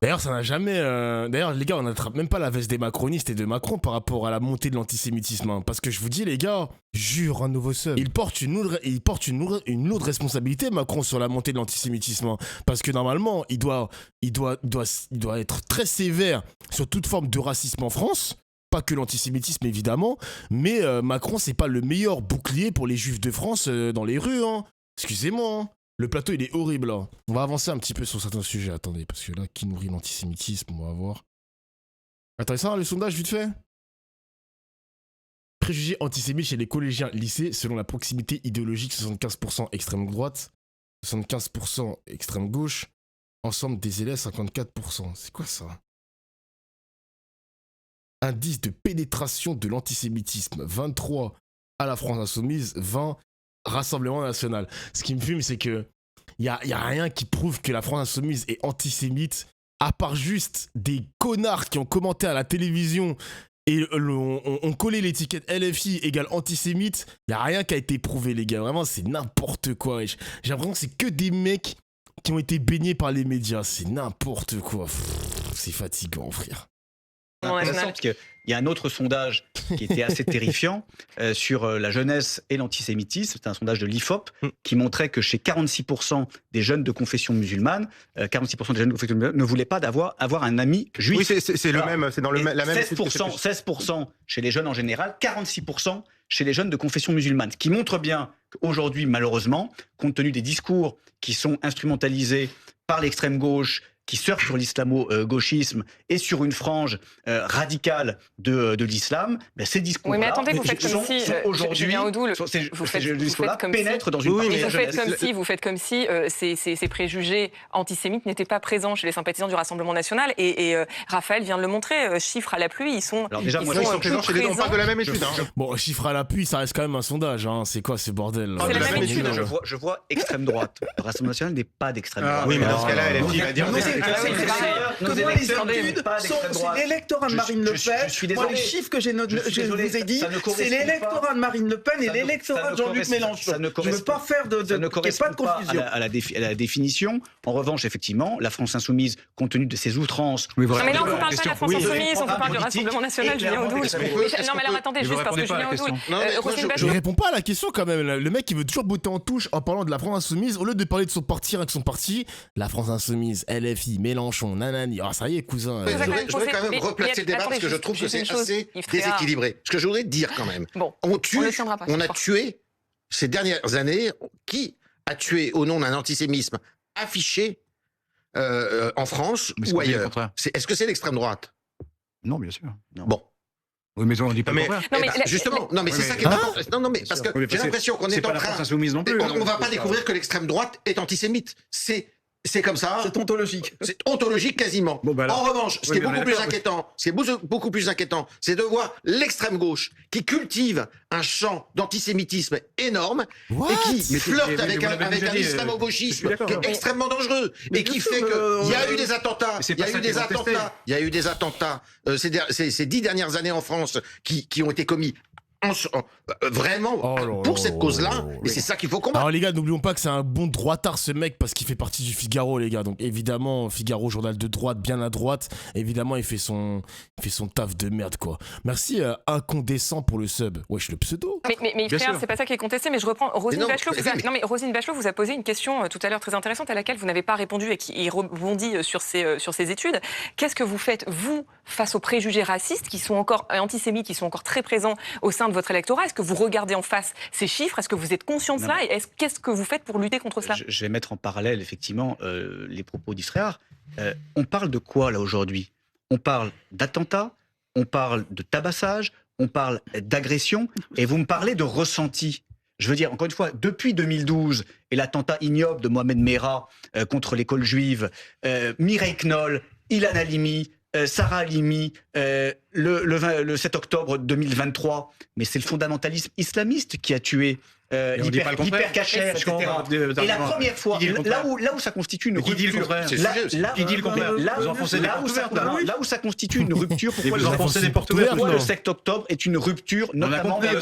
D'ailleurs, ça n'a jamais. D'ailleurs, les gars, on n'attrape même pas la veste des macronistes et de Macron par rapport à la montée de l'antisémitisme. Hein. Parce que je vous dis, les gars, jure un nouveau seul. Il porte une lourde responsabilité, Macron, sur la montée de l'antisémitisme. Hein. Parce que normalement, il doit être très sévère sur toute forme de racisme en France. Pas que l'antisémitisme, évidemment. Mais Macron, c'est pas le meilleur bouclier pour les juifs de France dans les rues. Hein. Excusez-moi. Hein. Le plateau, il est horrible, là. On va avancer un petit peu sur certains sujets. Attendez, parce que là, qui nourrit l'antisémitisme? On va voir. Attendez ça, le sondage, vite fait. Préjugés antisémites chez les collégiens lycées, selon la proximité idéologique, 75% extrême droite, 75% extrême gauche, ensemble des élèves, 54%. C'est quoi ça? Indice de pénétration de l'antisémitisme, 23 à la France Insoumise, 20 Rassemblement National. Ce qui me fume, c'est que y a rien qui prouve que la France Insoumise est antisémite, à part juste des connards qui ont commenté à la télévision et on collé l'étiquette LFI égale antisémite. Y a rien qui a été prouvé, les gars. Vraiment, c'est n'importe quoi. J'ai l'impression que c'est que des mecs qui ont été baignés par les médias. C'est n'importe quoi. C'est fatigant, frère. Parce qu'il y a un autre sondage qui était assez terrifiant sur la jeunesse et l'antisémitisme. C'était un sondage de l'IFOP qui montrait que chez 46% des jeunes de confession musulmane, 46% des jeunes de confession musulmane ne voulaient pas avoir un ami juif. Oui, c'est le même, c'est dans la même 16% chez les jeunes en général, 46% chez les jeunes de confession musulmane. Ce qui montre bien qu'aujourd'hui, malheureusement, compte tenu des discours qui sont instrumentalisés par l'extrême gauche, qui surfent sur l'islamo-gauchisme et sur une frange radicale de l'islam, ben ces discours-là, oui, mais attendez, vous faites comme si aujourd'hui, pénètrent dans une partie de la jeunesse. Vous faites comme si ces préjugés antisémites n'étaient pas présents chez les sympathisants du Rassemblement National. Et Raphaël vient de le montrer, chiffres à l'appui, ils sont. Alors déjà, ils sont présents chez les deux. On parle de la même étude. Bon, chiffres à l'appui, ça reste quand même un sondage. Hein. C'est quoi ce bordel? C'est la même étude. Je vois extrême droite. Le Rassemblement National n'est pas d'extrême droite. Oui, mais dans ce cas-là, LFI va dire. c'est l'électorat de Marine Le Pen. Moi, les chiffres que je vous ai dit, c'est l'électorat de Marine Le Pen et l'électorat de Jean-Luc Mélenchon. Je ne veux pas faire qu'il n'y ait pas de confusion. À la définition. En revanche, effectivement, la France Insoumise, compte tenu de ses outrances... Mais là, on ne vous parle pas de la France Insoumise, on vous parle du Rassemblement National, Julien Audoul. Non, mais alors attendez, juste parce que Julien Audoul... Je ne réponds pas à la question quand même. Le mec, il veut toujours botter en touche en parlant de la France Insoumise. Au lieu de parler de son parti avec son parti, la France Insoumise, LFI, Mélenchon, nanani. Ah, ça y est, cousin. Je voudrais quand même replacer le débat parce que je trouve que c'est assez déséquilibré. Ce que je voudrais dire quand même, on a tué ces dernières années, qui a tué au nom d'un antisémitisme affiché en France ou ailleurs? Est-ce que c'est l'extrême droite? Non, bien sûr. Bon. Oui, mais on dit pas pourquoi. Justement, non, mais c'est ça qui est important. Non, mais parce que j'ai l'impression qu'on est en train. On ne va pas découvrir que l'extrême droite est antisémite. C'est comme ça. C'est ontologique. C'est ontologique quasiment. En revanche, ce qui est beaucoup plus inquiétant, c'est de voir l'extrême gauche qui cultive un champ d'antisémitisme énorme et qui flirte avec un islamo-gauchisme qui est extrêmement dangereux et qui fait qu'il y a eu des attentats. Il y a eu des attentats ces 10 dernières années en France qui ont été commis vraiment pour cette cause-là, et c'est ça qu'il faut combattre. Alors les gars, n'oublions pas que c'est un bon droitard ce mec parce qu'il fait partie du Figaro, les gars. Donc évidemment, Figaro, journal de droite, bien à droite. Évidemment, il fait son taf de merde, quoi. Merci Incandescent pour le sub. Wesh, le pseudo. Mais frère, c'est pas ça qui est contesté. Mais je reprends. Roselyne Bachelot vous a posé une question tout à l'heure très intéressante à laquelle vous n'avez pas répondu et qui rebondit sur ses études. Qu'est-ce que vous faites, vous, face aux préjugés racistes qui sont encore antisémites, qui sont encore très présents au sein de votre électorat? Est-ce que vous regardez en face ces chiffres? Est-ce que vous êtes conscient de cela? Et qu'est-ce que vous faites pour lutter contre cela? Je vais mettre en parallèle, effectivement, les propos d'Israël. On parle de quoi, là, aujourd'hui? On parle d'attentats, on parle de tabassage, on parle d'agression, et vous me parlez de ressenti. Je veux dire, encore une fois, depuis 2012 et l'attentat ignoble de Mohamed Merah contre l'école juive, Mireille Knoll, Ilan Halimi, Sarah Halimi, le 7 octobre 2023, mais c'est le fondamentalisme islamiste qui a tué Hyper Cacher, etc. Et la première fois, là où ça constitue une rupture, là où ça constitue une rupture, pourquoi le 7 octobre est une rupture, notamment dans le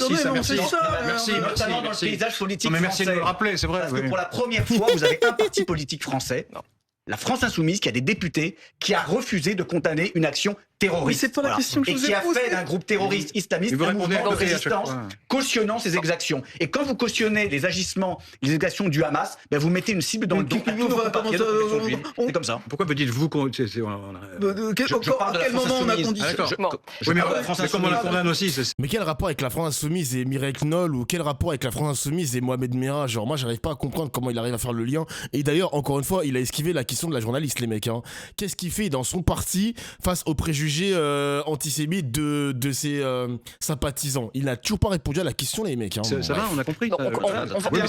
paysage politique français. Merci de le rappeler, c'est vrai. Parce que pour la première fois, vous avez un parti politique français, la France Insoumise, qui a des députés, qui a refusé de condamner une action terroriste. Oui, c'est pas la question que je vous ai posée. Et qui a fait d'un groupe terroriste islamiste un mouvement de résistance cautionnant ces exactions. Et quand vous cautionnez les agissements, les exactions du Hamas, ben vous mettez une cible dans le dos. C'est comme ça. Pourquoi me dites-vous qu'on... À quel moment on a conditionné? Oui, mais comment on la condamne aussi? Mais quel rapport avec la France Insoumise et Mireille Knoll, ou quel rapport avec la France Insoumise et Mohamed Merah? Genre, moi, j'arrive pas à comprendre comment il arrive à faire le lien. Et d'ailleurs, encore une fois, il a esquivé la question de la journaliste, les mecs. Qu'est-ce qu'il fait dans son parti face aux préjugés antisémites de ses sympathisants? Il n'a toujours pas répondu à la question, les mecs. Ça va, on a compris. Oui,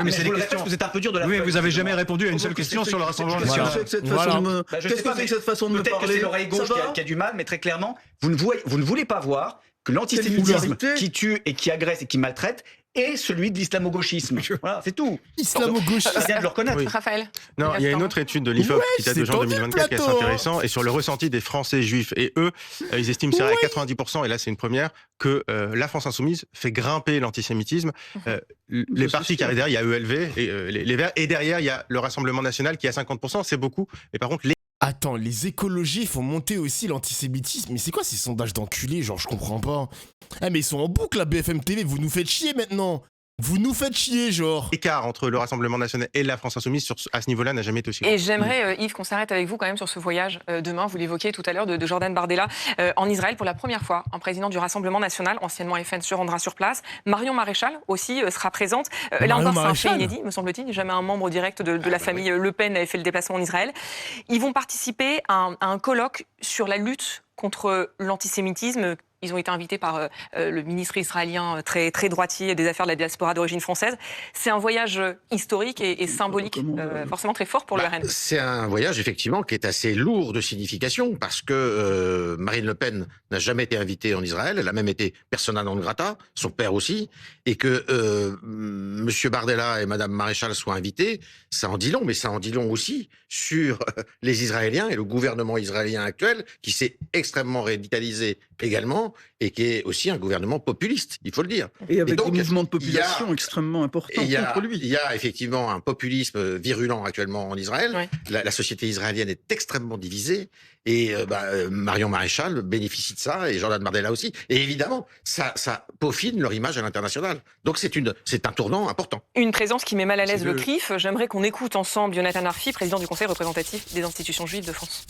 mais c'est des questions. Vous êtes un peu dur de la. Oui, vous avez jamais répondu à une seule question sur le Rassemblement national. Qu'est-ce que c'est que cette façon de me parler? Peut-être que c'est l'oreille gauche qui a du mal, mais très clairement, vous ne voulez pas voir que l'antisémitisme qui tue et qui agresse et qui maltraite et celui de l'islamo-gauchisme. Voilà, c'est tout. Islamo-gauchisme. C'est bien de le reconnaître. Oui. Raphaël. Non, il y a une autre étude de l'IFOP qui date de janvier 2024 qui est assez intéressante, et sur le ressenti des Français juifs. Et eux, ils estiment, c'est à 90%, et là c'est une première, que la France Insoumise fait grimper l'antisémitisme. Les partis qui arrivent derrière, il y a ELV, et les Verts, et derrière il y a le Rassemblement National qui est à 50%, c'est beaucoup. Et par contre, Attends, les écologistes font monter aussi l'antisémitisme. Mais c'est quoi ces sondages d'enculés? Genre, je comprends pas. Eh, mais ils sont en boucle, la BFM TV. Vous nous faites chier maintenant. Vous nous faites chier, genre. L'écart entre le Rassemblement National et la France Insoumise à ce niveau-là n'a jamais été aussi grand. Et j'aimerais, Yves, qu'on s'arrête avec vous quand même sur ce voyage demain, vous l'évoquiez tout à l'heure, de Jordan Bardella en Israël. Pour la première fois, un président du Rassemblement National, anciennement FN, se rendra sur place. Marion Maréchal aussi sera présente. Là encore, c'est un fait inédit, me semble-t-il. Jamais un membre direct de la famille Le Pen n'avait fait le déplacement en Israël. Ils vont participer à un colloque sur la lutte contre l'antisémitisme Ils ont été invités par le ministre israélien très, très droitier des affaires de la diaspora d'origine française. C'est un voyage historique et symbolique, forcément très fort pour le RN. C'est un voyage, effectivement, qui est assez lourd de signification, parce que Marine Le Pen n'a jamais été invitée en Israël. Elle a même été persona non grata, son père aussi. Et que Monsieur Bardella et Madame Maréchal soient invités, ça en dit long, mais ça en dit long aussi sur les Israéliens et le gouvernement israélien actuel, qui s'est extrêmement radicalisé également, et qui est aussi un gouvernement populiste, il faut le dire. Et avec des mouvements de population extrêmement importants contre lui. Il y a effectivement un populisme virulent actuellement en Israël. Ouais. La société israélienne est extrêmement divisée, et Marion Maréchal bénéficie de ça, et Jordan Bardella aussi. Et évidemment, ça peaufine leur image à l'international. Donc c'est un tournant important. Une présence qui met mal à l'aise le CRIF. J'aimerais qu'on écoute ensemble Jonathan Arfi, président du Conseil représentatif des institutions juives de France.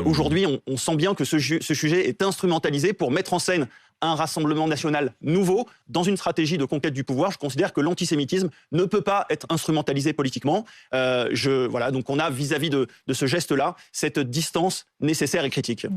Aujourd'hui, on sent bien que ce sujet est instrumentalisé pour mettre en scène un rassemblement national nouveau dans une stratégie de conquête du pouvoir. Je considère que l'antisémitisme ne peut pas être instrumentalisé politiquement. Voilà, donc on a vis-à-vis de ce geste-là cette distance nécessaire et critique.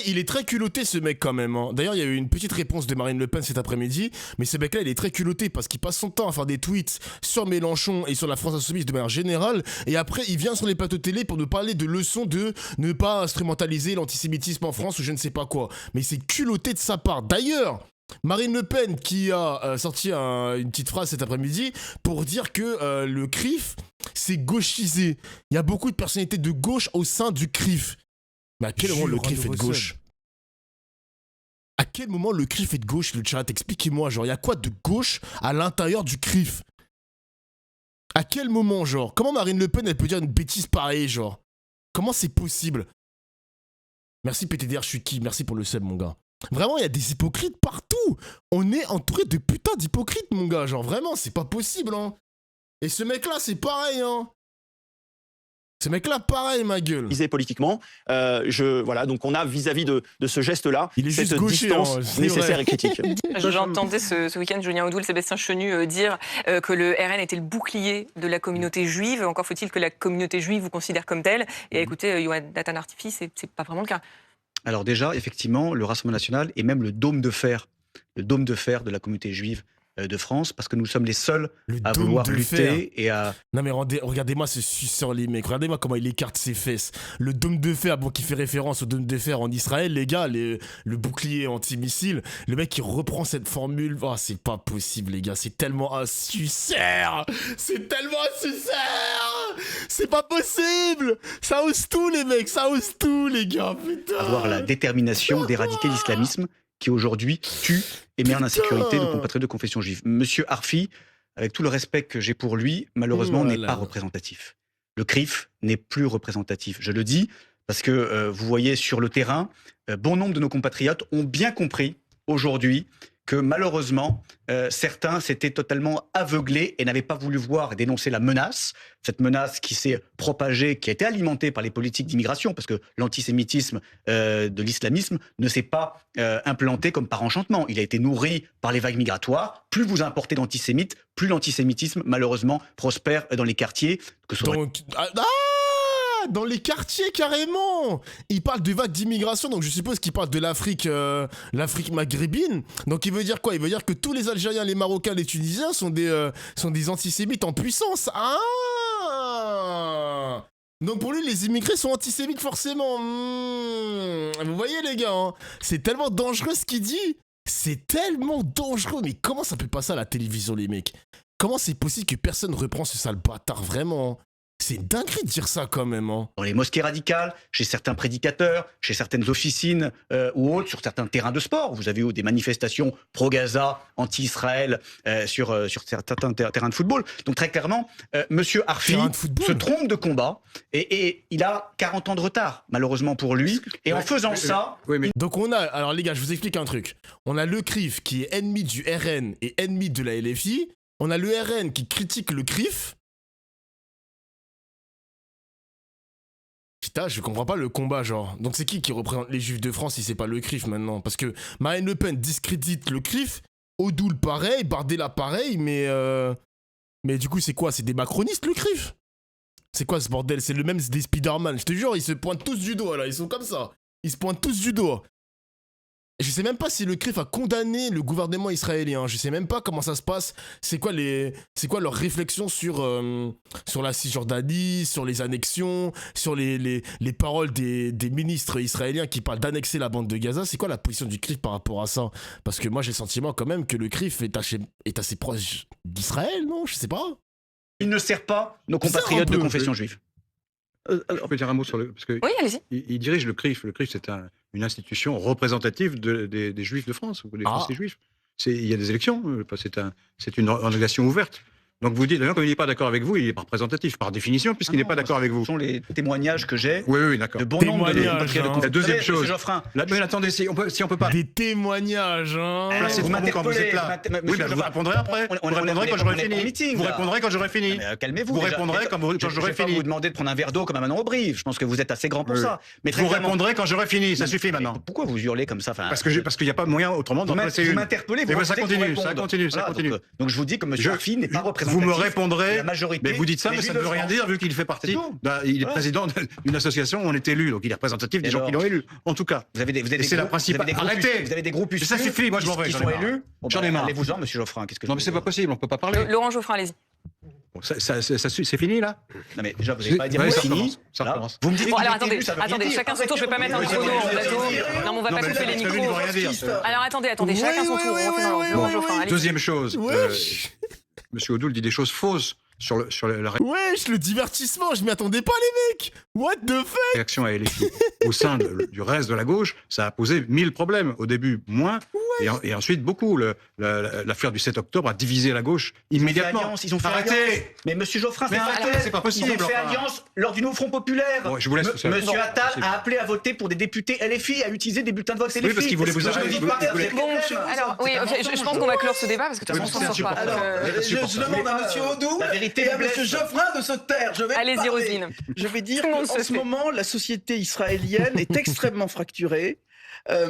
Il est très culotté, ce mec, quand même. Hein. D'ailleurs, il y a eu une petite réponse de Marine Le Pen cet après-midi, mais ce mec-là, il est très culotté parce qu'il passe son temps à faire des tweets sur Mélenchon et sur la France Insoumise de manière générale, et après, il vient sur les plateaux télé pour nous parler de leçons de ne pas instrumentaliser l'antisémitisme en France ou je ne sais pas quoi. Mais c'est culotté de sa part. D'ailleurs, Marine Le Pen qui a sorti une petite phrase cet après-midi pour dire que le CRIF, c'est gauchisé. Il y a beaucoup de personnalités de gauche au sein du CRIF. Mais à quel moment le CRIF est de gauche ? À quel moment le CRIF est de gauche, le chat ? Expliquez-moi, genre, il y a quoi de gauche à l'intérieur du CRIF ? À quel moment, genre ? Comment Marine Le Pen, elle peut dire une bêtise pareille, genre ? Comment c'est possible ? Merci PTDR, je suis qui ? Merci pour le sub, mon gars. Vraiment, il y a des hypocrites partout. On est entouré de putain d'hypocrites, mon gars. Genre, vraiment, c'est pas possible, hein. Et ce mec-là, c'est pareil, hein. Ce mec-là, pareil, ma gueule. Politiquement, voilà, donc on a vis-à-vis de ce geste-là cette gaucher, distance nécessaire et critique. J'entendais ce week-end Julien Audoul, Sébastien Chenu dire que le RN était le bouclier de la communauté juive. Encore faut-il que la communauté juive vous considère comme telle. Et écoutez, Jonathan Arfi, c'est pas vraiment le cas. Alors déjà, effectivement, le Rassemblement national est même le dôme de fer de la communauté juive de France, parce que nous sommes les seuls à vouloir lutter et à... Non mais regardez-moi ce suceur, les mecs, regardez-moi comment il écarte ses fesses. Le dôme de fer, bon, qui fait référence au dôme de fer en Israël, les gars, le bouclier antimissile, le mec qui reprend cette formule, oh, c'est pas possible, les gars, c'est tellement un suceur. C'est pas possible. Ça ose tout, les mecs, ça ose tout, les gars, putain. Avoir la détermination d'éradiquer l'islamisme qui aujourd'hui tue et met en insécurité nos compatriotes de confession juive. Monsieur Arfi, avec tout le respect que j'ai pour lui, malheureusement n'est pas représentatif. Le CRIF n'est plus représentatif. Je le dis parce que vous voyez sur le terrain, bon nombre de nos compatriotes ont bien compris aujourd'hui que malheureusement, certains s'étaient totalement aveuglés et n'avaient pas voulu voir et dénoncer la menace, cette menace qui s'est propagée, qui a été alimentée par les politiques d'immigration, parce que l'antisémitisme de l'islamisme ne s'est pas implanté comme par enchantement. Il a été nourri par les vagues migratoires. Plus vous importez d'antisémites, plus l'antisémitisme, malheureusement, prospère dans les quartiers. Que ce soit... Dans les quartiers, carrément. Il parle de vagues d'immigration, donc je suppose qu'il parle de l'Afrique maghrébine. Donc il veut dire quoi ? Il veut dire que tous les Algériens, les Marocains, les Tunisiens sont des antisémites en puissance. Ah ! Donc pour lui, les immigrés sont antisémites forcément. Vous voyez les gars, hein, c'est tellement dangereux ce qu'il dit. C'est tellement dangereux. Mais comment ça peut passer à la télévision, les mecs ? Comment c'est possible que personne ne reprend ce sale bâtard, vraiment ? C'est une dinguerie de dire ça quand même. Hein. Dans les mosquées radicales, chez certains prédicateurs, chez certaines officines ou autres, sur certains terrains de sport. Vous avez eu des manifestations pro-Gaza, anti-Israël sur certains terrains de football. Donc très clairement, Monsieur Arfi se trompe de combat et il a 40 ans de retard, malheureusement pour lui. Et en faisant ça... Donc on a... Alors les gars, je vous explique un truc. On a le CRIF qui est ennemi du RN et ennemi de la LFI. On a le RN qui critique le CRIF. Putain, je comprends pas le combat, genre. Donc c'est qui représente les Juifs de France si c'est pas le CRIF maintenant ? Parce que Marine Le Pen discrédite le CRIF, Audoul pareil, Bardella pareil, mais du coup c'est quoi ? C'est des macronistes le CRIF ? C'est quoi ce bordel ? C'est le même des Spider-Man, je te jure, ils se pointent tous du doigt là, ils sont comme ça. Ils se pointent tous du doigt. Je sais même pas si le CRIF a condamné le gouvernement israélien. Je sais même pas comment ça se passe. C'est quoi leur réflexion sur la Cisjordanie, sur les annexions, sur les paroles des ministres israéliens qui parlent d'annexer la bande de Gaza. C'est quoi la position du CRIF par rapport à ça? Parce que moi j'ai le sentiment quand même que le CRIF est assez proche d'Israël, non? Je sais pas. Il ne sert pas nos compatriotes de confession juive. Je peux dire un mot sur le... Parce que oui, allez-y. Il dirige le CRIF. Le CRIF, c'est une institution représentative des Juifs de France, ou des Français juifs. Il y a des élections, c'est une organisation ouverte. Donc vous dites, quand il n'est pas d'accord avec vous, il n'est pas représentatif, par définition, puisqu'il n'est pas d'accord avec vous. Ce sont les témoignages que j'ai d'accord. de bon nombre de compatriotes de confession. La deuxième chose... Mais attendez, si on peut pas... Des témoignage, hein. Vous m'interpellez. Oui, je vous répondrai après. Vous répondrai quand j'aurai fini. Vous répondrez quand j'aurai fini. Calmez-vous. Vous répondrez quand j'aurai fini. Je vais vous demander de prendre un verre d'eau comme à Manon Aubry. Je pense que vous êtes assez grand pour ça. Vous répondrez quand j'aurai fini. Ça suffit maintenant. Pourquoi vous hurlez comme ça? Parce qu'il n'y a pas moyen autrement d'en placer une. Vous m'interpellez. Ça continue. Donc je vous dis que M. Arfi n'est pas représentatif. Vous me répondrez. La majorité. Mais vous dites ça, mais ça ne veut rien dire vu qu'il fait partie. Il est président d'une association où on est élu, donc il est représentatif des gens qui l'ont élu. En tout cas. C'est la principale. Arrêtez. Vous avez des groupes ça suffit. Moi je m'en vais. Qui sont élus. J'en ai marre. Allez-vous-en, Monsieur Geoffrin. Non mais c'est pas possible. On peut pas parler. Laurent Geoffrin, allez-y. C'est fini là? Non mais déjà vous n'avez pas dit c'est fini. Ça recommence. Vous me dites. Bon alors attendez, chacun son tour. Je vais pas mettre un chrono en plateau. Non mais on va pas couper les micros. Alors attendez, chacun son tour. Laurent Geoffrin, allez-y. Deuxième chose. Monsieur Odoul dit des choses fausses sur la Wesh, le divertissement, je m'y attendais pas les mecs. What the fuck? réaction à LFI. Au sein du reste de la gauche, ça a posé 1000 problèmes. Au début, moins, et ensuite beaucoup. L'affaire du 7 octobre a divisé la gauche immédiatement. Ils ont fait alliance. Mais Monsieur Geoffrin, c'est pas possible. Ils ont fait alliance lors du nouveau Front Populaire. Bon, je vous laisse Monsieur Attal a appelé à voter pour des députés LFI, à utiliser des bulletins de vote LFI. Oui, parce qu'il voulait vous arrêter. Alors oui, je pense qu'on va clore ce débat parce que de toute façon on s'en sort pas. Je demande à Monsieur Odoul et à Monsieur Geoffrin de se taire. Allez-y, Roselyne. Je vais dire qu'en ce moment, la société israélienne est extrêmement fracturée.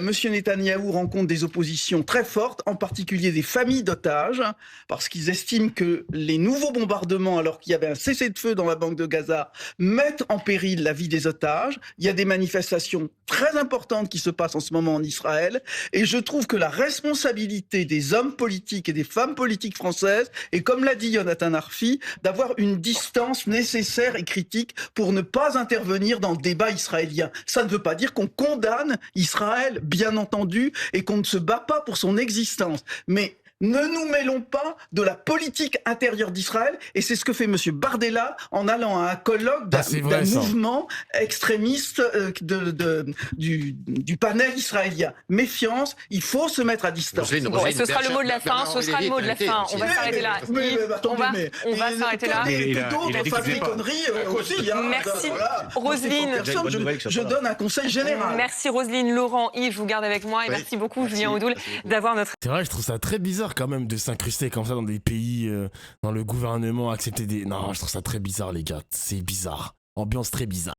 Monsieur Netanyahou rencontre des oppositions très fortes, en particulier des familles d'otages, parce qu'ils estiment que les nouveaux bombardements, alors qu'il y avait un cessez-le-feu dans la bande de Gaza, mettent en péril la vie des otages. Il y a des manifestations très importantes qui se passent en ce moment en Israël, et je trouve que la responsabilité des hommes politiques et des femmes politiques françaises est, comme l'a dit Jonathan Arfi, d'avoir une distance nécessaire et critique pour ne pas intervenir dans le débat israélien. Ça ne veut pas dire qu'on condamne Israël, bien entendu, et qu'on ne se bat pas pour son existence. Mais ne nous mêlons pas de la politique intérieure d'Israël, et c'est ce que fait M. Bardella en allant à un colloque d'un mouvement extrémiste du panel israélien. Méfiance, il faut se mettre à distance. Bon, et ce sera le mot de la fin, On va s'arrêter là. On va s'arrêter là. D'autres fabriconneries aussi. Merci Roselyne. Je donne un conseil général. Merci Roselyne, Laurent, Yves, je vous garde avec moi, et merci beaucoup Julien Odoul d'avoir notre... C'est vrai, je trouve ça très bizarre quand même de s'incruster comme ça dans des pays, dans le gouvernement, accepter des... Non, je trouve ça très bizarre les gars, c'est bizarre. Ambiance très bizarre.